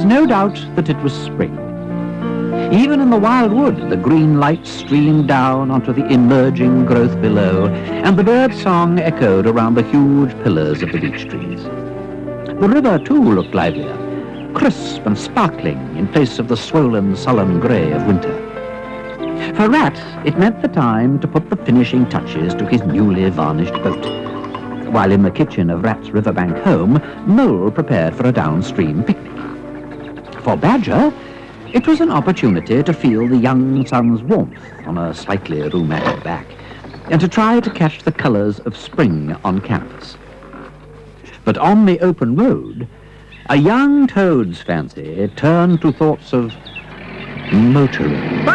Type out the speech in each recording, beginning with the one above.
no doubt that it was spring. Even in the wild wood, the green light streamed down onto the emerging growth below, and the bird song echoed around the huge pillars of the beech trees. The river, too, looked livelier, crisp and sparkling in place of the swollen, sullen grey of winter. For Rat, it meant the time to put the finishing touches to his newly varnished boat, while in the kitchen of Rat's riverbank home, Mole prepared for a downstream picnic. For Badger, it was an opportunity to feel the young sun's warmth on a slightly rheumatic back, and to try to catch the colours of spring on canvas. But on the open road, a young toad's fancy turned to thoughts of motoring.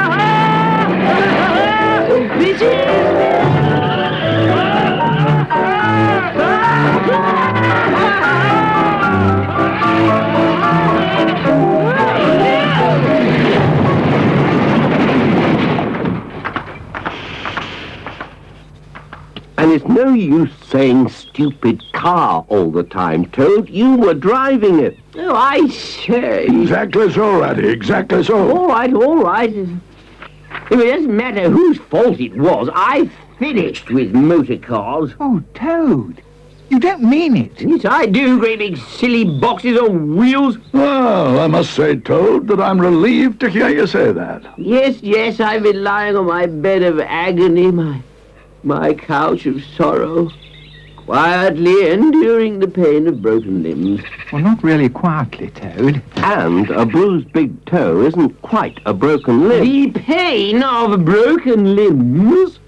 And it's no use saying stupid car all the time, Toad. You were driving it. Oh, I say. Exactly so, Ratty, exactly so. All right. If it doesn't matter whose fault it was, I finished with motor cars. Oh, Toad, you don't mean it. Yes, I do, great big silly boxes on wheels. Well, I must say, Toad, that I'm relieved to hear you say that. Yes, I've been lying on my bed of agony, my couch of sorrow, quietly enduring the pain of broken limbs. Well, not really quietly, Toad. And a bruised big toe isn't quite a broken limb. The pain of broken limbs?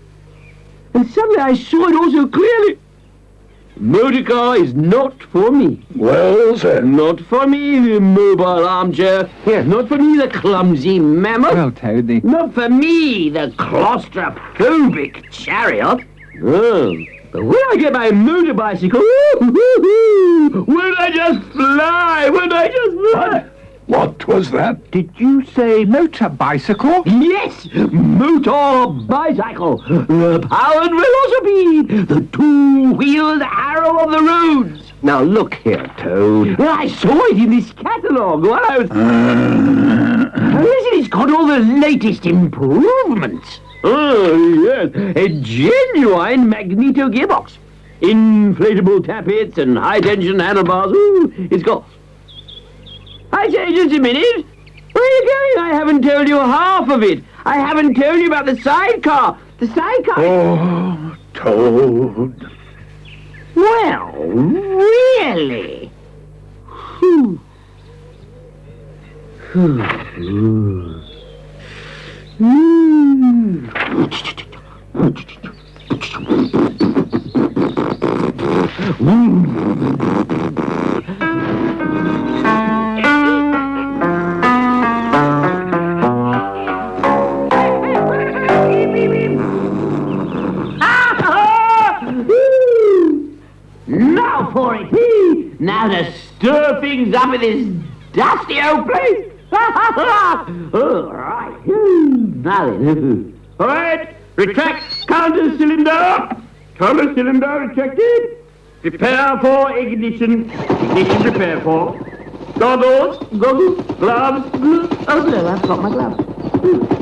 And suddenly I saw it all so clearly. Motor car is not for me. Well said. Not for me, the mobile armchair. Yes, not for me, the clumsy mammoth. Well, Toad, Not for me, the claustrophobic chariot. Oh, but when I get my motorbicycle, won't I just fly? What was that? did you say motorbicycle? Yes, motorbicycle, the powered velocipede, the two-wheeled arrow of the roads. Now look here, Toad. I saw it in this catalogue while I was... Listen, it's got all the latest improvements. Oh, yes, a genuine magneto gearbox. Inflatable tappets and high-tension handlebars. Ooh, it's got... I say, just a minute. Where are you going? I haven't told you half of it. I haven't told you about the sidecar. The sidecar... Oh, Toad. Well, really? Whew. Now for it! Now to stir things up in this dusty old place! All right. Now then. All right. Retract counter cylinder. Counter cylinder retracted. Prepare for ignition. Ignition prepare for. Goggles. Gloves. Oh, no, I've got my gloves.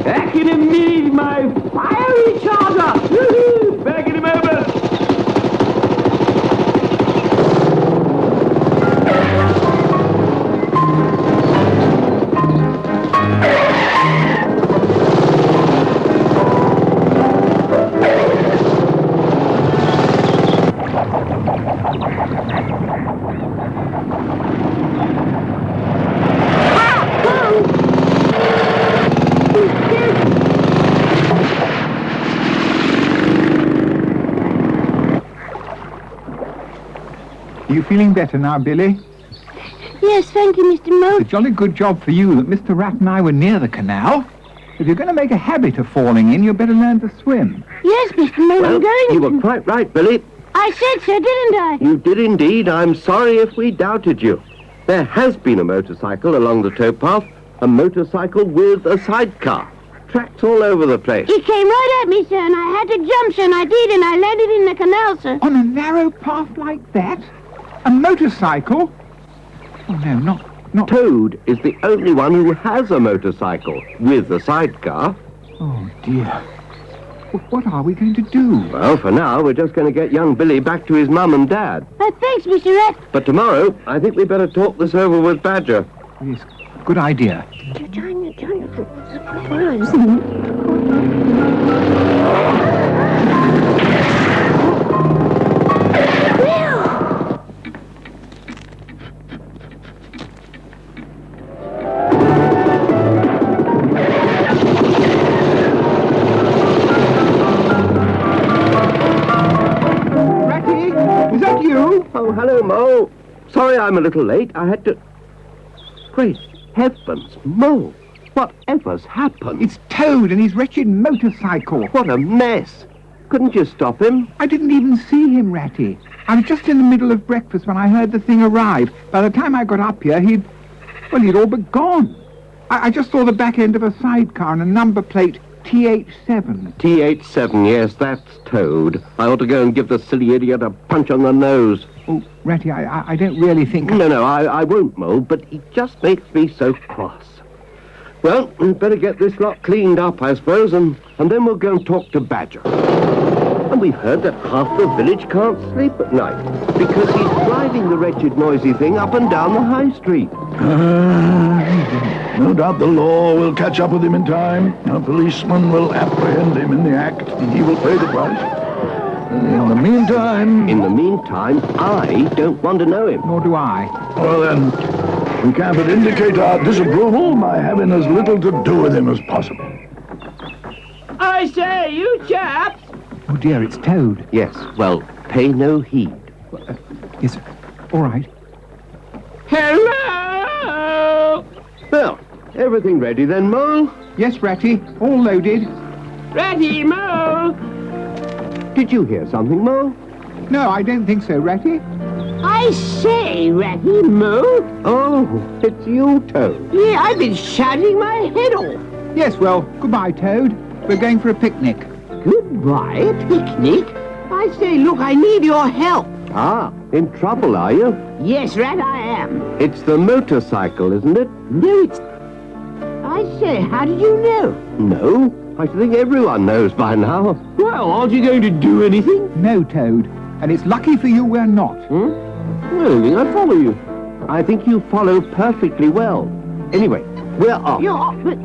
Back in a minute, my fiery charger. Back in a moment. Are you feeling better now, Billy? Yes, thank you, Mr. Moe. It's a jolly good job for you that Mr. Rat and I were near the canal. If you're going to make a habit of falling in, you'd better learn to swim. Yes, Mr. Moe, Well, I'm going you to. were quite right, Billy. I said so, didn't I? You did indeed. I'm sorry if we doubted you. There has been a motorcycle along the towpath, a motorcycle with a sidecar. Tracks all over the place. He came right at me, sir, and I had to jump, sir, and I did, and I landed in the canal, sir. On a narrow path like that? A motorcycle? Oh, no, Not... Toad is the only one who has a motorcycle with a sidecar. Oh, dear. What are we going to do? Well, for now, we're just going to get young Billy back to his mum and dad. Thanks, Mr. Rat. But tomorrow, I think we better talk this over with Badger. Yes, good idea. Oh, hello, Mo. Sorry I'm a little late. I had to... Great heavens, Mo. Whatever's happened? It's Toad and his wretched motorcycle. What a mess. Couldn't you stop him? I didn't even see him, Ratty. I was just in the middle of breakfast when I heard the thing arrive. By the time I got up here, he'd all but gone. I just saw the back end of a sidecar and a number plate TH7. TH7, yes, that's Toad. I ought to go and give the silly idiot a punch on the nose. Oh, Ratty, I don't really think... No, I won't, Mo, but he just makes me so cross. Well, we'd better get this lot cleaned up, I suppose, and then we'll go and talk to Badger. And we've heard that half the village can't sleep at night because he's driving the wretched noisy thing up and down the high street. No doubt the law will catch up with him in time. A policeman will apprehend him in the act, and he will pay the price. In the meantime, I don't want to know him. Nor do I. Well, then, we can but indicate our disapproval by having as little to do with him as possible. I say, you chaps! Oh, dear, it's Toad. Yes, well, pay no heed. Yes, all right. Hello! Well, everything ready then, Mo? Yes, Ratty, all loaded. Ratty, Mo! Did you hear something, Mo? No, I don't think so, Ratty. I say, Ratty, Mo! Oh, it's you, Toad. Yeah, I've been shouting my head off. Yes, well, goodbye, Toad. We're going for a picnic. Goodbye, a picnic? I say, look, I need your help. Ah, in trouble, are you? Yes, Rat, I am. It's the motorcycle, isn't it? No, it's... I say, how did you know? No, I think everyone knows by now. Well, aren't you going to do anything? No, Toad. And it's lucky for you we're not. Well, I think I follow you. I think you follow perfectly well. Anyway, we're off. You're off, but...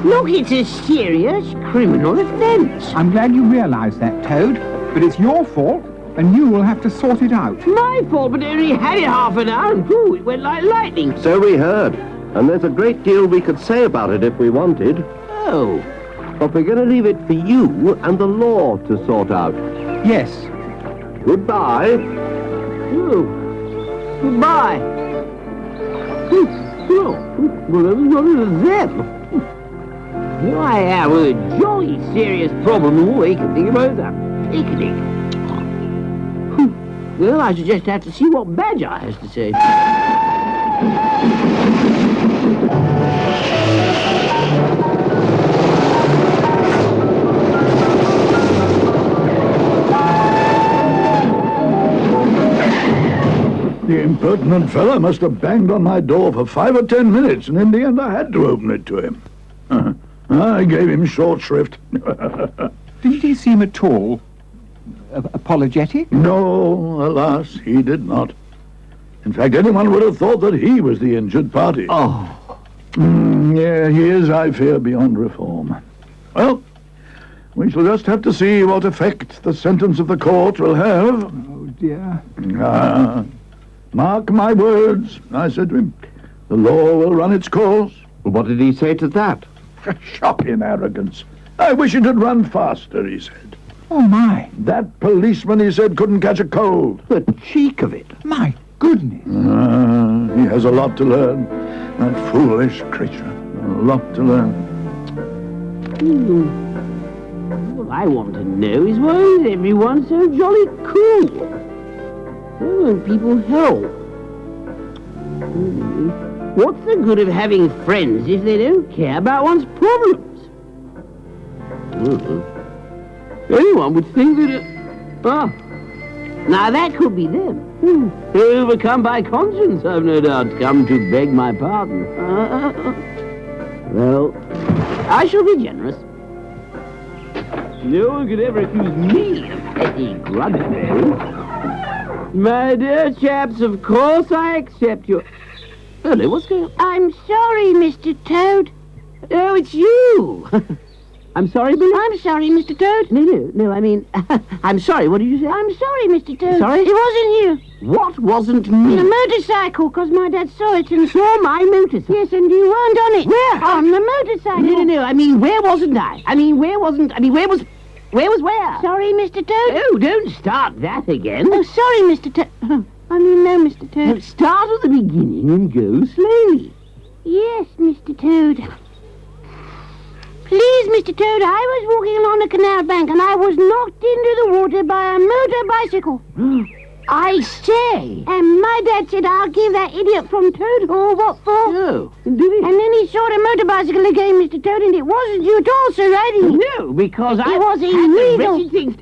Look, it's a serious criminal offence. I'm glad you realise that, Toad. But it's your fault, and you will have to sort it out. My fault, but I only had it half an hour, and whew, it went like lightning. So we heard. And there's a great deal we could say about it if we wanted. Oh. But we're going to leave it for you and the law to sort out. Yes. Goodbye. Oh. Goodbye. Well, what are them? Here I am with a jolly serious problem, and all I can think about is a picnic. Well, I should just have to see what Badger has to say. The impertinent fella must have banged on my door for 5 or 10 minutes, and in the end I had to open it to him. I gave him short shrift. Didn't he seem at all apologetic? No, alas, he did not. In fact, anyone would have thought that he was the injured party. Oh. Yeah, he is, I fear, beyond reform. Well, we shall just have to see what effect the sentence of the court will have. Oh, dear. Mark my words, I said to him. The law will run its course. What did he say to that? Shocking arrogance. I wish it had run faster, he said. Oh, my. That policeman, he said, couldn't catch a cold. The cheek of it. My goodness. He has a lot to learn. That foolish creature. A lot to learn. What I want to know is why is everyone so jolly cool? Why won't people help? What's the good of having friends if they don't care about one's problems? Anyone would think that Now that could be them. Overcome by conscience, I've no doubt, come to beg my pardon. Well, I shall be generous. No one could ever accuse me of petty grudge. My dear chaps, of course I accept your... Hello, what's going on? I'm sorry, Mr. Toad. Oh, it's you! I'm sorry, Billy? I'm sorry, Mr. Toad. No, I mean... I'm sorry, what did you say? I'm sorry, Mr. Toad. Sorry? It wasn't you. What wasn't me? The motorcycle, because my dad saw it and... Saw my motorcycle? Yes, and you weren't on it. Where? On the motorcycle. No, I mean, where wasn't I? Where was where? Sorry, Mr. Toad. Oh, don't start that again. Oh, sorry, Mr. Toad. No, Mr. Toad. No, start at the beginning and go slowly. Yes, Mr. Toad. Please, Mr. Toad, I was walking along the canal bank and I was knocked into the water by a motorbicycle. I say. And my dad said, I'll give that idiot from Toad Hall what for. Oh, did he? And then he saw the motorbicycle again, Mr. Toad, and it wasn't you at all, Sir Eddie. No, because I was a had the weasel. wretched things...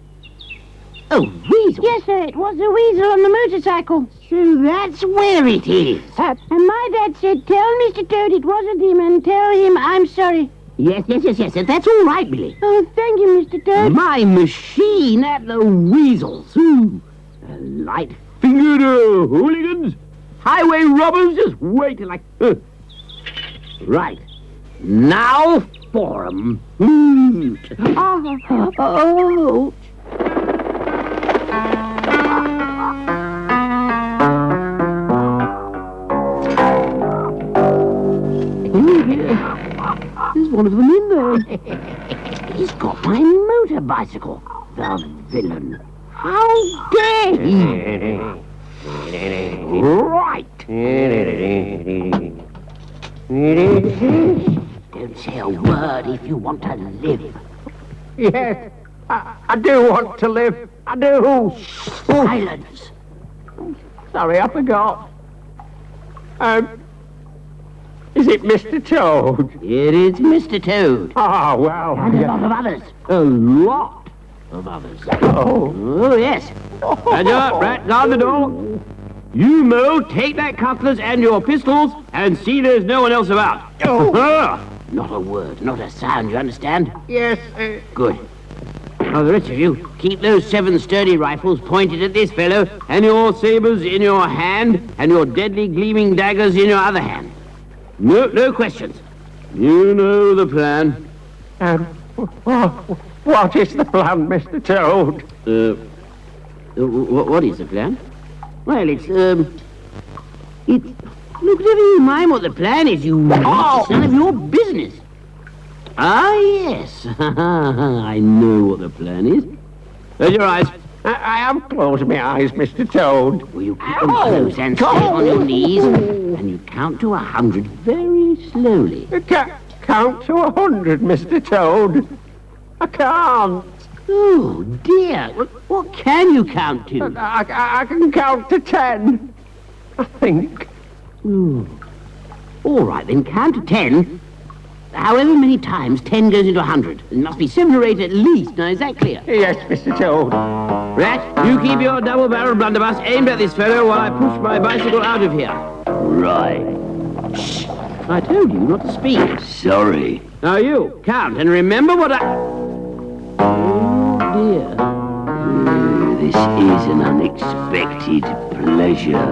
Oh, weasel? Yes, sir, it was a weasel on the motorcycle. So that's where it is. And my dad said, tell Mr. Toad it wasn't him and tell him I'm sorry. Yes, that's all right, Billy. Oh, thank you, Mr. Toad. My machine at the weasels. Ooh. Light-fingered hooligans, highway robbers, just wait till I... Right. Now for 'em. Oh. There's one of them in there. He's got my motorbicycle, the villain. How dare he? Right. Don't say a word if you want to live. Yes, I do want to live. I do. Silence. Sorry, I forgot. Is it Mr. Toad? It is Mr. Toad. Oh, well. And a lot of others. A lot of others. Oh, yes. And right, guard the door. You, Mo, take that cutlass and your pistols and see there's no one else about. Not a word, not a sound, you understand? Yes, Good. Now, the rest of you, keep those 7 sturdy rifles pointed at this fellow, and your sabers in your hand, and your deadly gleaming daggers in your other hand. No questions. You know the plan. what is the plan, Mr. Toad? What is the plan? Well, it's look, never you mind what the plan is, you... It's none of your business. Ah, yes. I know what the plan is. Close your eyes. I have closed my eyes, Mr. Toad. Will you keep them closed and stay on your knees? And you count to 100 very slowly. Count to 100, Mr. Toad. I can't. Oh, dear. What can you count to? I can count to 10, I think. All right, then count to 10. However many times 10 goes into 100. It must be 7 or 8 at least. Now, is that clear? Yes, Mr. Toad. Rat, you keep your double-barreled blunderbuss aimed at this fellow while I push my bicycle out of here. Right. Shh. I told you not to speak. Sorry. Now you, count, and remember what I... Oh, dear. This is an unexpected pleasure.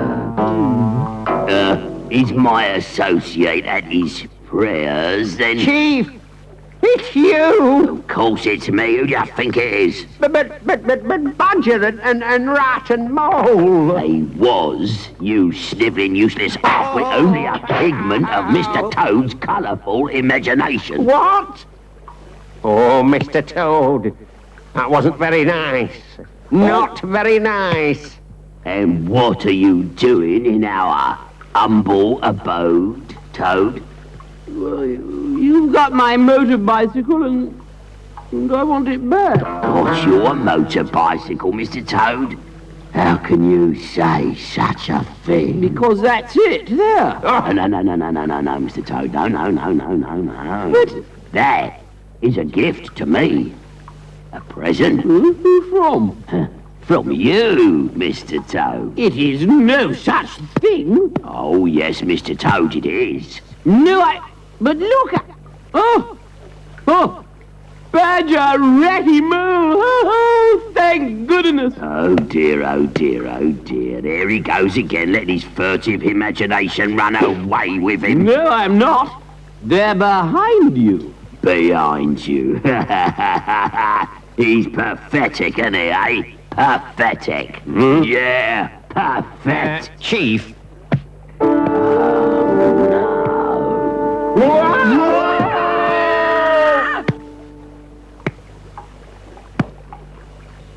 Is my associate at his prayers, then? Chief, it's you. Of course it's me. Who do you think it is? But Badger and Rat and Mole. They was, you snivelling useless halfwit, only a figment of Mr. Toad's colourful imagination. What? Oh, Mr. Toad, that wasn't very nice. Not very nice. And what are you doing in our humble abode, Toad? Well, you've got my motorbicycle and I want it back. What's your motorbicycle, Mr. Toad? How can you say such a thing? Because that's it, there. Oh, no, Mr. Toad. No. But... That is a gift to me. A present. Who from? From you, Mr. Toad. It is no such thing. Oh, yes, Mr. Toad, it is. No, but look at... Oh! Badger, Ratty, Moo! Oh, thank goodness! Oh, dear, oh, dear, oh, dear. There he goes again, letting his furtive imagination run away with him. No, I'm not. They're behind you. Behind you. He's pathetic, isn't he, eh? Pathetic. Yeah, pathetic. Chief,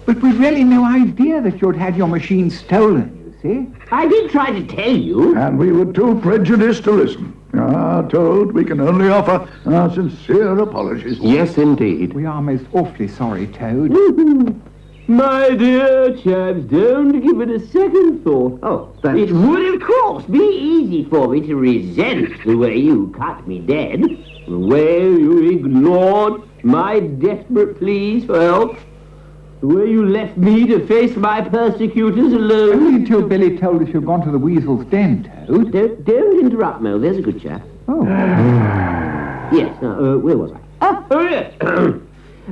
But we'd really no idea that you'd had your machine stolen, you see. I did try to tell you. And we were too prejudiced to listen. Ah, Toad, we can only offer our sincere apologies. Yes, indeed. We are most awfully sorry, Toad. My dear chaps, don't give it a second thought. Oh, that's... It would, of course, be easy for me to resent the way you cut me dead, the way you ignored my desperate pleas for help, the way you left me to face my persecutors alone. Only until Billy told us you'd gone to the weasel's den, Toad. Don't interrupt, Mel. There's a good chap. Oh. Yes, where was I? Oh, yes.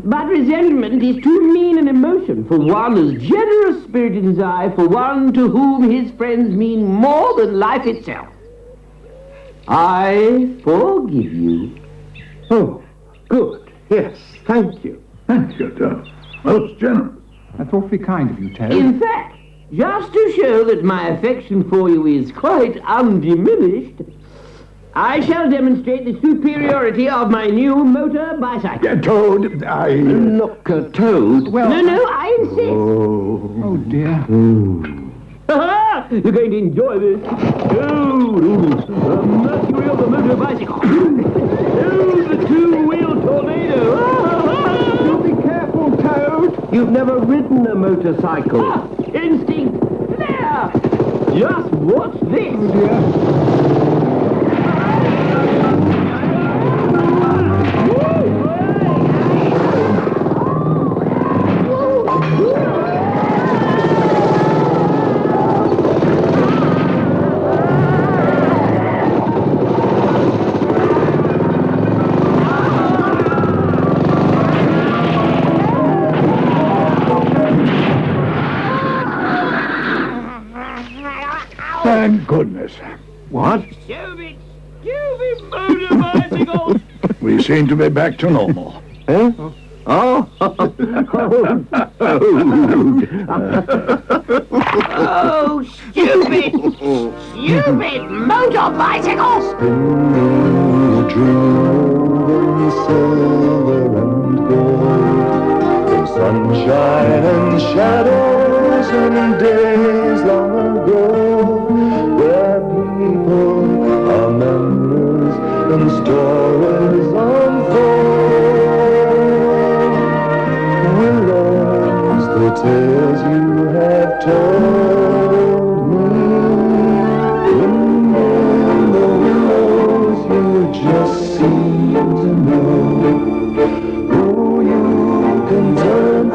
But resentment is too mean an emotion for one as generous-spirited as I, for one to whom his friends mean more than life itself. I forgive you. Oh, good. Yes, thank you. Thank you, Toad. Most generous. That's awfully kind of you, Toad. In fact, just to show that my affection for you is quite undiminished, I shall demonstrate the superiority of my new motor bicycle. Toad, Look, Toad. Well, No, I insist. Oh, dear. You're going to enjoy this. The Mercury of the motorbicycle. The two-wheel tornado. Do be careful, Toad. You've never ridden a motorcycle. Instinct. There. Just watch this. Oh, dear. thank goodness. What? Stupid motorbicycle. We seem to be back to normal. Huh? Oh, Oh, stupid motorbicycles! A dream in silver and gold, from sunshine and shadows and days long ago, where people are memories and stories unfold. Willows, the tales you have told me. In the willows you just seem to know who you can turn